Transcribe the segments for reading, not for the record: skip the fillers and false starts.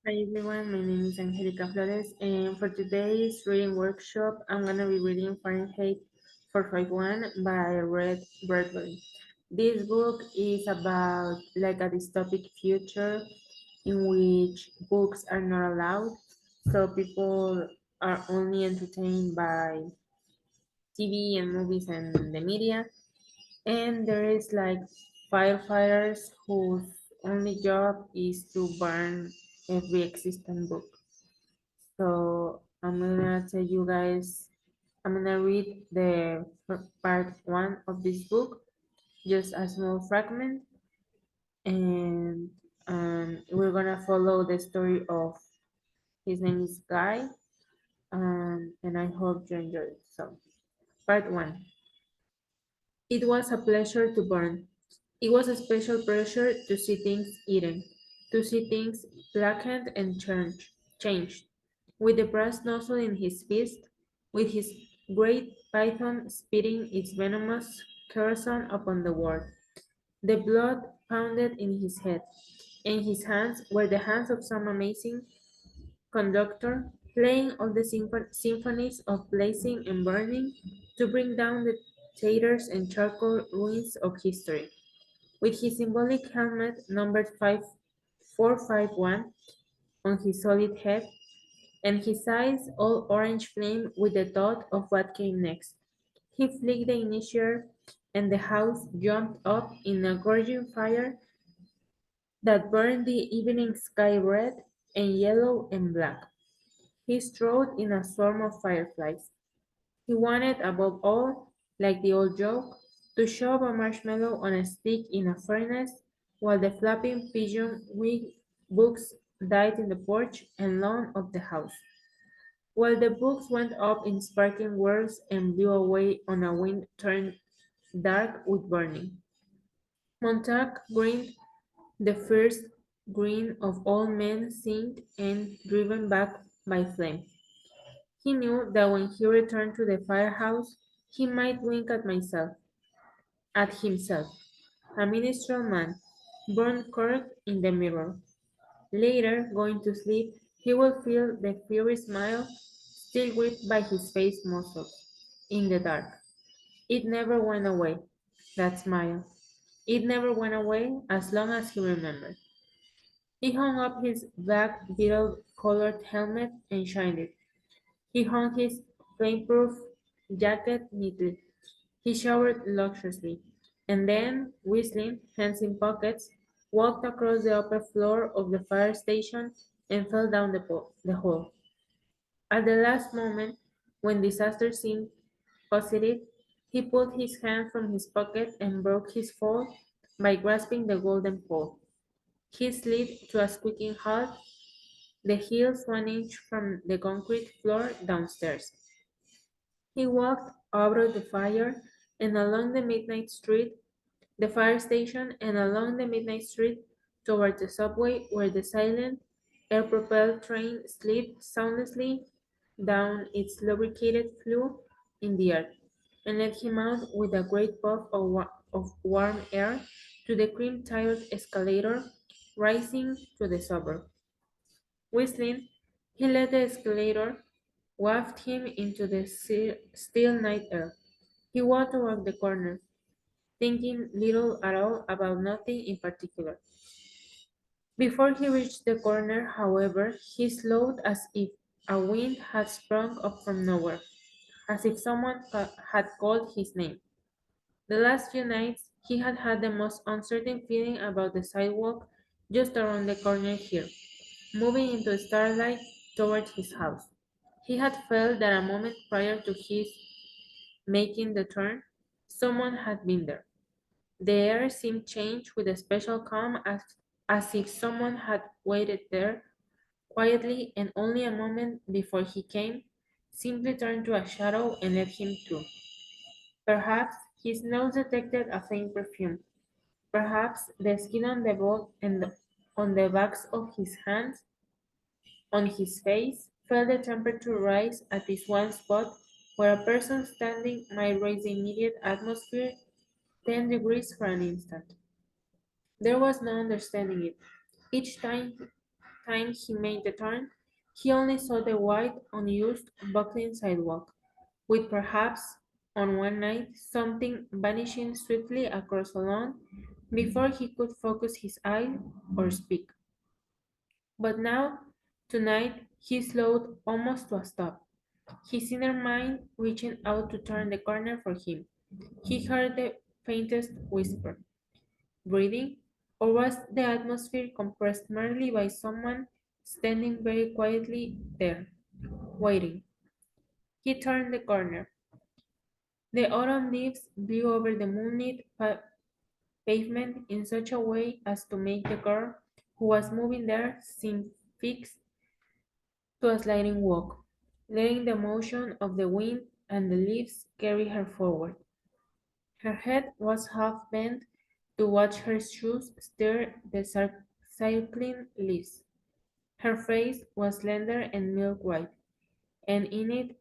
Hi everyone, my name is Angelica Flores, and for today's reading workshop, I'm gonna be reading Fahrenheit 451 by Red Bradbury. This book is about like a dystopic future in which books are not allowed, so people are only entertained by TV and movies and the media, and there is like firefighters whose only job is to burn every existing book. So I'm gonna tell you guys, I'm gonna read the part one of this book, just a small fragment, and we're gonna follow the story of his name is Guy, and I hope you enjoy it. So, part one. It was a pleasure to burn. It was a special pleasure to see things eaten, to see things blackened and changed. With the brass nozzle in his fist, with his great python spitting its venomous kerosene upon the world, the blood pounded in his head, and his hands were the hands of some amazing conductor, playing all the symphonies of blazing and burning to bring down the tatters and charcoal ruins of history. With his symbolic helmet numbered 451 on his solid head, and his eyes all orange flame with the thought of what came next. He flicked the initiator, and the house jumped up in a gorging fire that burned the evening sky red and yellow and black. He strode in a swarm of fireflies. He wanted, above all, like the old joke, to shove a marshmallow on a stick in a furnace while the flapping pigeon wing books died in the porch and lawn of the house. While the books went up in sparkling whirls and blew away on a wind turned dark with burning. Montague grinned, the first grin of all men seen and driven back by flame. He knew that when he returned to the firehouse, he might wink at himself, a minstrel man, born corked in the mirror. Later, going to sleep, he will feel the fiery smile still gripped by his face muscles in the dark. It never went away, that smile. It never went away as long as he remembered. He hung up his black beetle-colored helmet and shined it. He hung his flameproof jacket neatly. He showered luxuriously, and then, whistling, hands in pockets, walked across the upper floor of the fire station and fell down the hole. At the last moment, when disaster seemed positive, he pulled his hand from his pocket and broke his fall by grasping the golden pole. He slid to a squeaking halt, the heels 1 inch from the concrete floor downstairs. He walked over the fire and along the midnight street, the fire station, and along the midnight street toward the subway where the silent, air-propelled train slid soundlessly down its lubricated flue in the earth, and let him out with a great puff of warm air to the cream-tiled escalator rising to the suburb. Whistling, he let the escalator waft him into the still night air. He walked toward the corner, thinking little at all about nothing in particular. Before he reached the corner, however, he slowed as if a wind had sprung up from nowhere, as if someone had called his name. The last few nights, he had had the most uncertain feeling about the sidewalk just around the corner here, moving into starlight toward his house. He had felt that a moment prior to his making the turn, someone had been there. The air seemed changed with a special calm as if someone had waited there quietly and only a moment before he came, simply turned to a shadow and let him through. Perhaps his nose detected a faint perfume. Perhaps the skin on the bowl and on the backs of his hands, on his face, felt the temperature rise at this one spot where a person standing might raise the immediate atmosphere 10 degrees for an instant. There was no understanding it. Each time he made the turn, he only saw the white, unused, buckling sidewalk, with perhaps, on one night, something vanishing swiftly across a lawn before he could focus his eye or speak. But now, tonight, he slowed almost to a stop, his inner mind reaching out to turn the corner for him. He heard the faintest whisper. Breathing? Or was the atmosphere compressed merely by someone standing very quietly there, waiting? He turned the corner. The autumn leaves blew over the moonlit pavement in such a way as to make the girl who was moving there seem fixed to a sliding walk, letting the motion of the wind and the leaves carry her forward. Her head was half bent to watch her shoes stir the cycling leaves. Her face was slender and milk white, and in it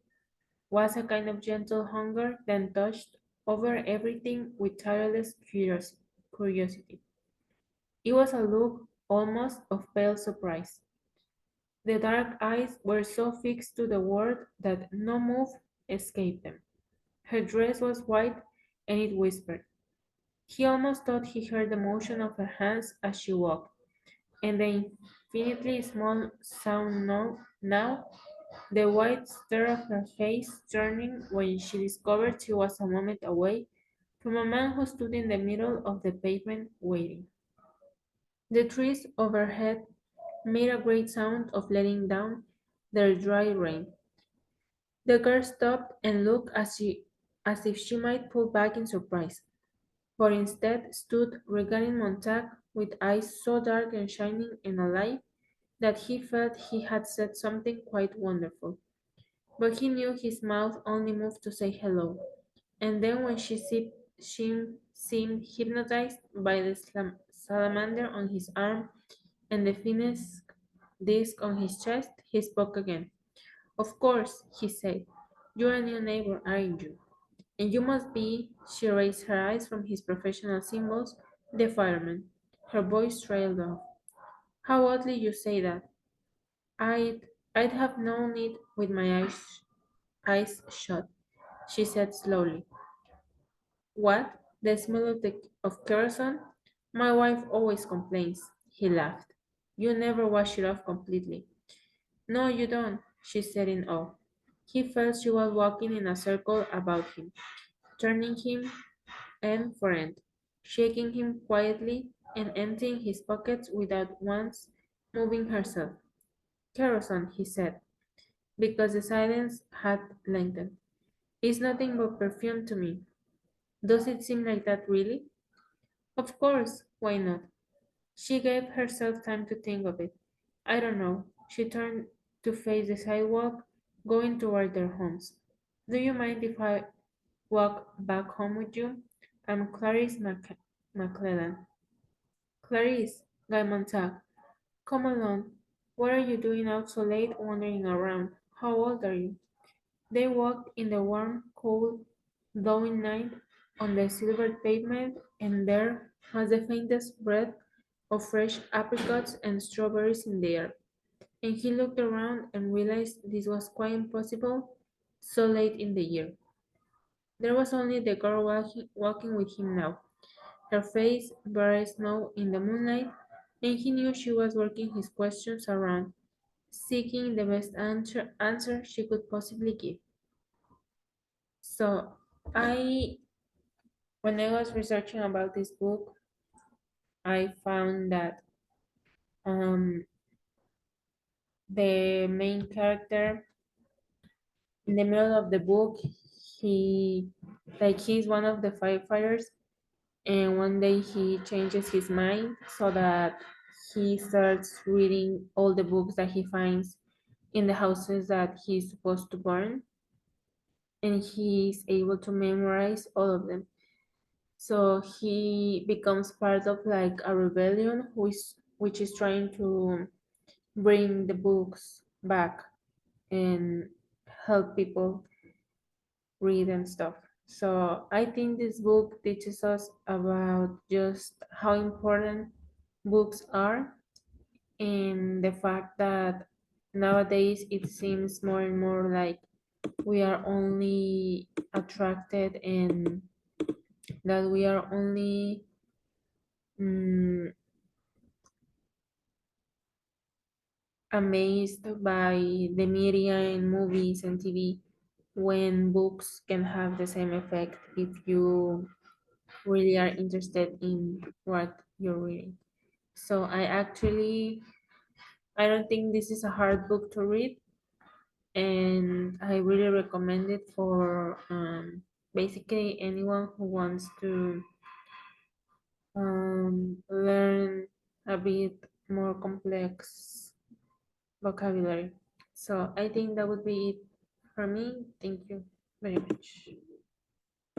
was a kind of gentle hunger that touched over everything with tireless curiosity. It was a look almost of pale surprise. The dark eyes were so fixed to the world that no move escaped them. Her dress was white, and it whispered. He almost thought he heard the motion of her hands as she walked, and the infinitely small sound now, the white stare of her face turning when she discovered she was a moment away from a man who stood in the middle of the pavement waiting. The trees overhead made a great sound of letting down their dry rain. The girl stopped and looked as if she might pull back in surprise, but instead stood regarding Montag with eyes so dark and shining and alive that he felt he had said something quite wonderful. But he knew his mouth only moved to say hello, and then when she seemed hypnotized by the salamander on his arm and the finest disc on his chest, he spoke again. Of course, he said, you're a new neighbor, aren't you? And you must be, she raised her eyes from his professional symbols, the fireman. Her voice trailed off. How oddly you say that. I'd, I'd have known it with my eyes shut, she said slowly. What? The smell of kerosene? My wife always complains, he laughed. You never wash it off completely. No, you don't, she said in awe. He felt she was walking in a circle about him, turning him end for end, shaking him quietly and emptying his pockets without once moving herself. Kerosene, he said, because the silence had lengthened. It's nothing but perfume to me. Does it seem like that really? Of course, why not? She gave herself time to think of it. I don't know. She turned to face the sidewalk, going toward their homes. Do you mind if I walk back home with you? I'm Clarice McClellan. Clarice, Guy Montag. Come along. What are you doing out so late wandering around? How old are you? They walked in the warm, cold, glowing night on the silvered pavement, and there was the faintest breath of fresh apricots and strawberries in the air. And he looked around and realized this was quite impossible so late in the year. There was only the girl walking with him now, her face bare as snow in the moonlight, and he knew she was working his questions around, seeking the best answer she could possibly give. So, I, when I was researching about this book, I found that um, the main character in the middle of the book, he, he's one of the firefighters, and one day he changes his mind so that he starts reading all the books that he finds in the houses that he's supposed to burn, and he's able to memorize all of them. So he becomes part of like a rebellion which is trying to bring the books back and help people read and stuff. So I think this book teaches us about just how important books are and the fact that nowadays it seems more and more like we are only attracted and that we are only mm, amazed by the media and movies and TV when books can have the same effect if you really are interested in what you're reading. So I don't think this is a hard book to read, and I really recommend it for basically anyone who wants to learn a bit more complex vocabulary. So I think that would be it for me. Thank you very much.